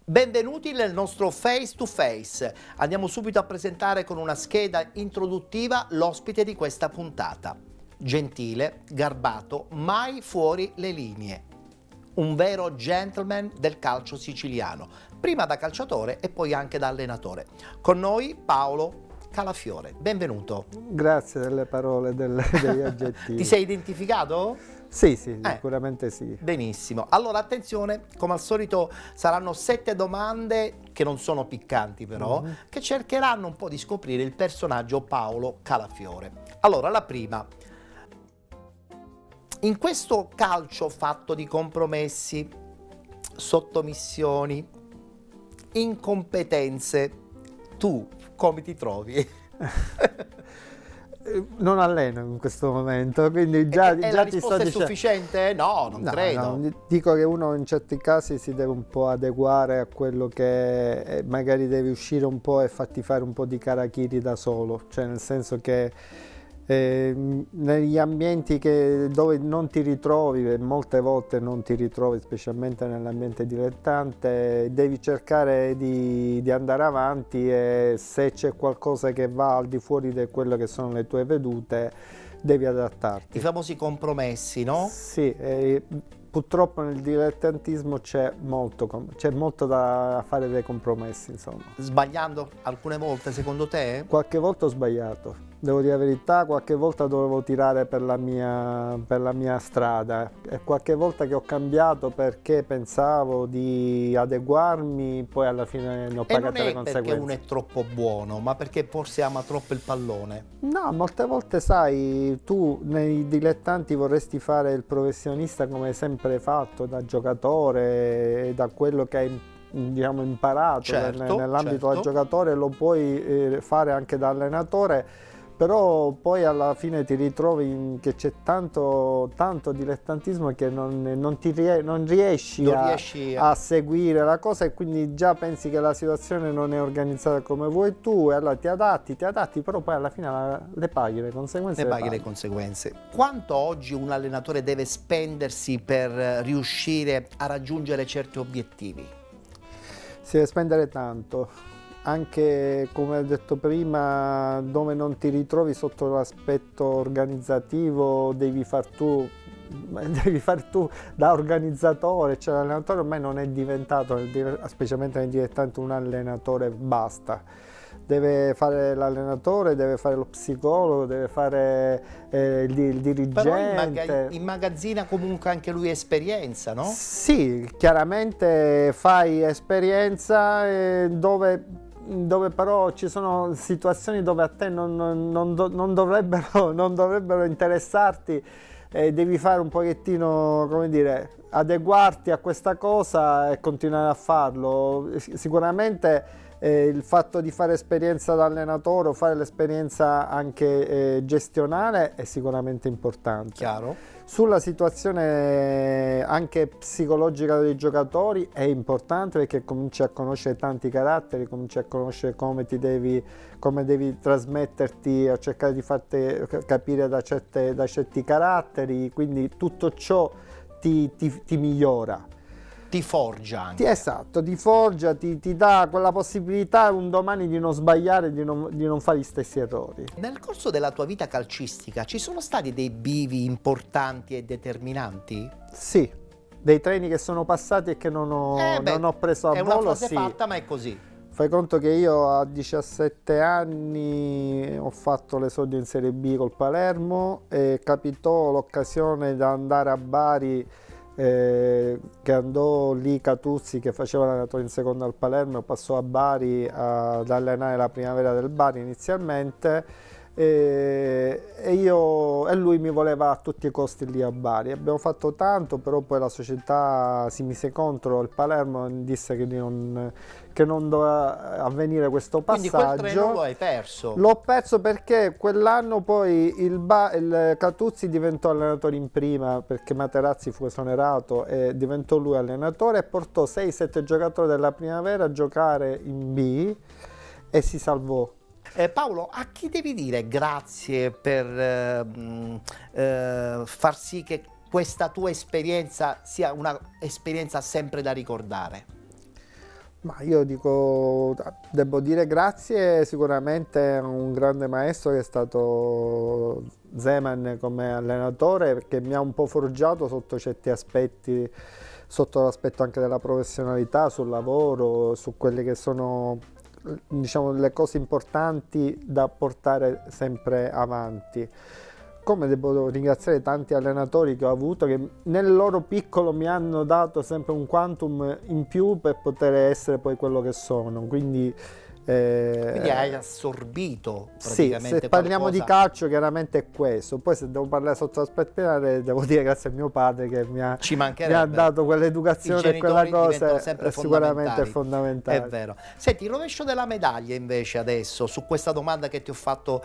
Benvenuti nel nostro Face to Face. Andiamo subito a presentare con una scheda introduttiva l'ospite di questa puntata. Gentile, garbato, mai fuori le linee. Un vero gentleman del calcio siciliano, prima da calciatore e poi anche da allenatore. Con noi Paolo Calafiore. Benvenuto. Grazie delle parole, degli aggettivi. Ti sei identificato? Sì, sicuramente sì. Benissimo. Allora attenzione, come al solito saranno 7 domande che non sono piccanti però, che cercheranno un po' di scoprire il personaggio Paolo Calafiore. Allora, la prima. In questo calcio fatto di compromessi, sottomissioni, incompetenze, tu come ti trovi? Non alleno in questo momento, quindi già la ti risposta sto è dicendo. sufficiente? No, non credo. No, dico che uno in certi casi si deve un po' adeguare a quello che magari devi uscire un po' e farti fare un po' di karakiri da solo, cioè nel senso che negli ambienti dove non ti ritrovi, e molte volte non ti ritrovi, specialmente nell'ambiente dilettante, devi cercare di andare avanti e se c'è qualcosa che va al di fuori di quello che sono le tue vedute, devi adattarti. I famosi compromessi, no? Sì, purtroppo nel dilettantismo c'è molto da fare dei compromessi, insomma. Sbagliando alcune volte, secondo te? Qualche volta ho sbagliato, devo dire la verità, qualche volta dovevo tirare per la mia strada e qualche volta che ho cambiato perché pensavo di adeguarmi, poi alla fine ne ho pagate le conseguenze. E non è perché uno è troppo buono, ma perché forse ama troppo il pallone. No, molte volte sai, tu nei dilettanti vorresti fare il professionista come hai sempre fatto, da giocatore, da quello che hai imparato nell'ambito da giocatore, lo puoi fare anche da allenatore. Però poi alla fine ti ritrovi che c'è tanto dilettantismo che non riesci a seguire la cosa e quindi già pensi che la situazione non è organizzata come vuoi tu e allora ti adatti, però poi alla fine le paghi le conseguenze. Ne paghi le conseguenze. Quanto oggi un allenatore deve spendersi per riuscire a raggiungere certi obiettivi? Si deve spendere tanto. Anche come ho detto prima, dove non ti ritrovi sotto l'aspetto organizzativo devi far tu da organizzatore, cioè l'allenatore ormai non è diventato, specialmente nel dilettante, un allenatore basta. Deve fare l'allenatore, deve fare lo psicologo, deve fare il dirigente. Però immagazzina comunque anche lui esperienza, no? Sì, chiaramente fai esperienza dove però ci sono situazioni dove a te non dovrebbero interessarti e devi fare un pochettino, come dire, adeguarti a questa cosa e continuare a farlo. Sicuramente il fatto di fare esperienza da allenatore o fare l'esperienza anche gestionale è sicuramente importante. Chiaro. Sulla situazione anche psicologica dei giocatori è importante perché cominci a conoscere tanti caratteri, cominci a conoscere come devi trasmetterti, a cercare di farti capire da certi caratteri, quindi tutto ciò ti migliora. Ti forgia anche. Esatto, ti forgia, ti dà quella possibilità un domani di non sbagliare, di non fare gli stessi errori. Nel corso della tua vita calcistica ci sono stati dei bivi importanti e determinanti? Sì, dei treni che sono passati e che non ho preso a volo. È una frase fatta, ma è così. Fai conto che io a 17 anni ho fatto l'esordio in Serie B col Palermo e capitò l'occasione di andare a Bari, che andò lì Catuzzi che faceva l'allenatore in seconda al Palermo, passò a Bari ad allenare la primavera del Bari inizialmente e lui mi voleva a tutti i costi lì a Bari. Abbiamo fatto tanto, però poi la società si mise contro il Palermo e disse che non doveva avvenire questo passaggio. Quindi quel treno lo hai perso? L'ho perso perché quell'anno poi il Catuzzi diventò allenatore in prima perché Materazzi fu esonerato e diventò lui allenatore e portò 6-7 giocatori della primavera a giocare in B e si salvò. Paolo, a chi devi dire grazie per far sì che questa tua esperienza sia una esperienza sempre da ricordare? Ma io dico, devo dire grazie sicuramente a un grande maestro che è stato Zeman come allenatore, perché mi ha un po' forgiato sotto certi aspetti, sotto l'aspetto anche della professionalità, sul lavoro, su quelle che sono, diciamo, le cose importanti da portare sempre avanti. Come devo ringraziare tanti allenatori che ho avuto che nel loro piccolo mi hanno dato sempre un quantum in più per poter essere poi quello che sono. Quindi hai assorbito sì, praticamente se parliamo di qualcosa. calcio chiaramente è questo. Poi se devo parlare sotto l'aspetto penale devo dire grazie a mio padre che Ci mi ha mancherebbe. dato I quell'educazione e quella genitori diventano cosa sempre sicuramente è fondamentali. fondamentale. È vero. Senti, il rovescio della medaglia invece adesso, su questa domanda che ti ho fatto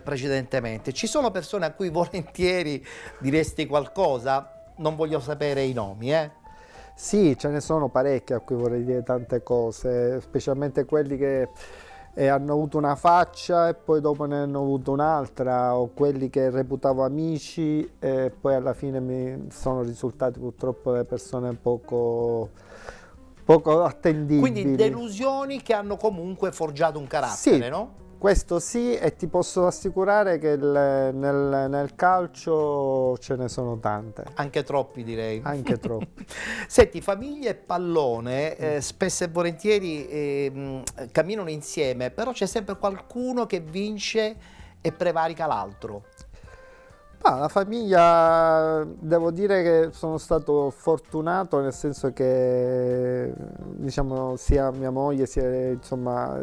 precedentemente, ci sono persone a cui volentieri diresti qualcosa? Non voglio sapere i nomi, eh? Sì, ce ne sono parecchi a cui vorrei dire tante cose, specialmente quelli che hanno avuto una faccia e poi dopo ne hanno avuto un'altra, o quelli che reputavo amici e poi alla fine mi sono risultati purtroppo delle persone poco Quindi attendibili. delusioni che hanno comunque forgiato un carattere, Sì, no? questo sì, e ti posso assicurare che nel calcio ce ne sono tante, Anche troppi direi. anche troppi. Senti, famiglia e pallone spesso e volentieri camminano insieme, però c'è sempre qualcuno che vince e prevarica l'altro. La famiglia, devo dire che sono stato fortunato nel senso che, diciamo, sia mia moglie sia, insomma,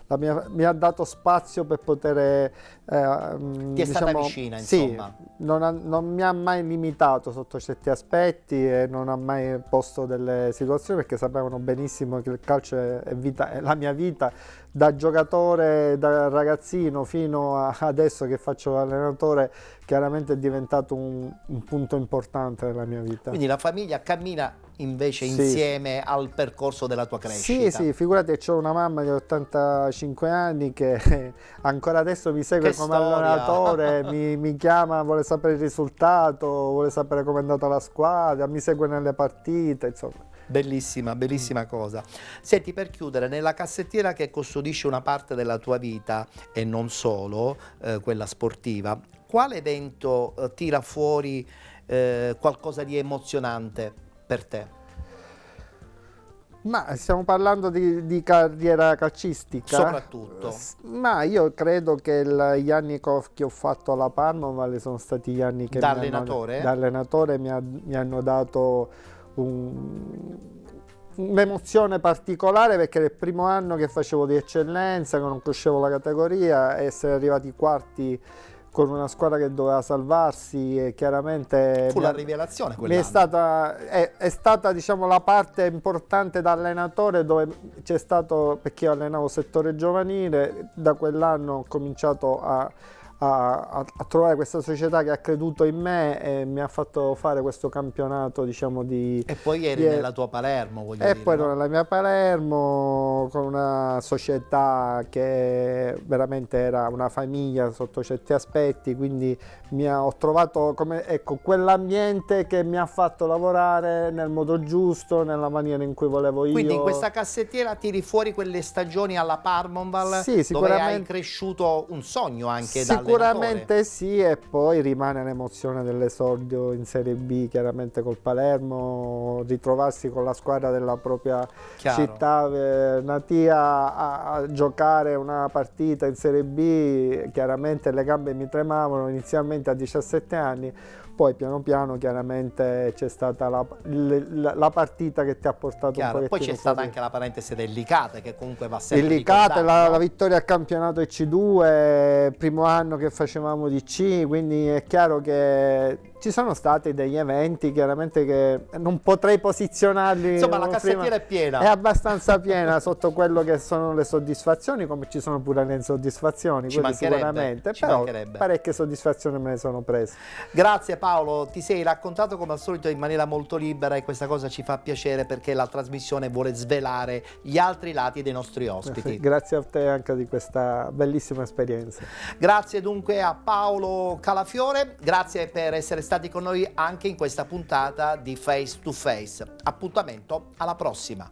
mi ha dato spazio per poter, Ti è stata diciamo, vicina, sì, insomma. non mi ha mai limitato sotto certi aspetti e non ha mai posto delle situazioni perché sapevano benissimo che il calcio è vita, è la mia vita, da giocatore, da ragazzino fino a adesso che faccio l'allenatore, chiaramente è diventato un punto importante nella mia vita. Quindi la famiglia cammina invece Sì. insieme al percorso della tua Sì, crescita. sì, figurati che ho una mamma di 85 anni che ancora adesso mi segue Che come storia! allenatore, mi chiama, vuole sapere il risultato, vuole sapere come è andata la squadra, mi segue nelle partite, insomma. Bellissima, bellissima cosa. Senti, per chiudere, nella cassettiera che custodisce una parte della tua vita e non solo, quella sportiva, quale evento tira fuori qualcosa di emozionante per te? Ma stiamo parlando di carriera calcistica? Soprattutto. Ma io credo che gli anni che ho fatto alla Parma sono stati gli anni che Da allenatore? Da allenatore mi hanno dato un'emozione particolare perché era il primo anno che facevo di eccellenza, che non conoscevo la categoria, essere arrivati quarti con una squadra che doveva salvarsi e chiaramente Fu la rivelazione mi quell'anno. è stata diciamo la parte importante da allenatore dove c'è stato, perché io allenavo settore giovanile, da quell'anno ho cominciato a trovare questa società che ha creduto in me e mi ha fatto fare questo campionato, diciamo, E poi eri nella tua Palermo, voglio e dire. poi no? ero nella mia Palermo con una società che veramente era una famiglia sotto certi aspetti, quindi ho trovato ecco, quell'ambiente che mi ha fatto lavorare nel modo giusto, nella maniera in cui volevo io. Quindi in questa cassettiera tiri fuori quelle stagioni alla Parmonval Sì, dove sicuramente. hai cresciuto un sogno anche da Sicuramente allenatore. sì, e poi rimane l'emozione dell'esordio in Serie B, chiaramente col Palermo, ritrovarsi con la squadra della propria Chiaro. città natia a giocare una partita in Serie B, chiaramente le gambe mi tremavano inizialmente a 17 anni, poi piano piano chiaramente c'è stata la partita che ti ha portato Chiaro. un Poi pochettino c'è stata fuori. anche la parentesi del Licate che comunque va sempre Il Licate, ricordata, la no? vittoria al campionato C2, primo anno che facevamo DC, quindi è chiaro che ci sono stati degli eventi chiaramente che non potrei posizionarli. Insomma, la prima. cassettiera è piena. È abbastanza piena sotto quello che sono le soddisfazioni, come ci sono pure le insoddisfazioni, Ci quelle mancherebbe, sicuramente, ci però mancherebbe. parecchie soddisfazioni me ne sono prese. Grazie Paolo, ti sei raccontato come al solito in maniera molto libera e questa cosa ci fa piacere perché la trasmissione vuole svelare gli altri lati dei nostri ospiti. Grazie a te anche di questa bellissima esperienza. Grazie dunque a Paolo Calafiore, grazie per essere stati con noi anche in questa puntata di Face to Face. Appuntamento alla prossima.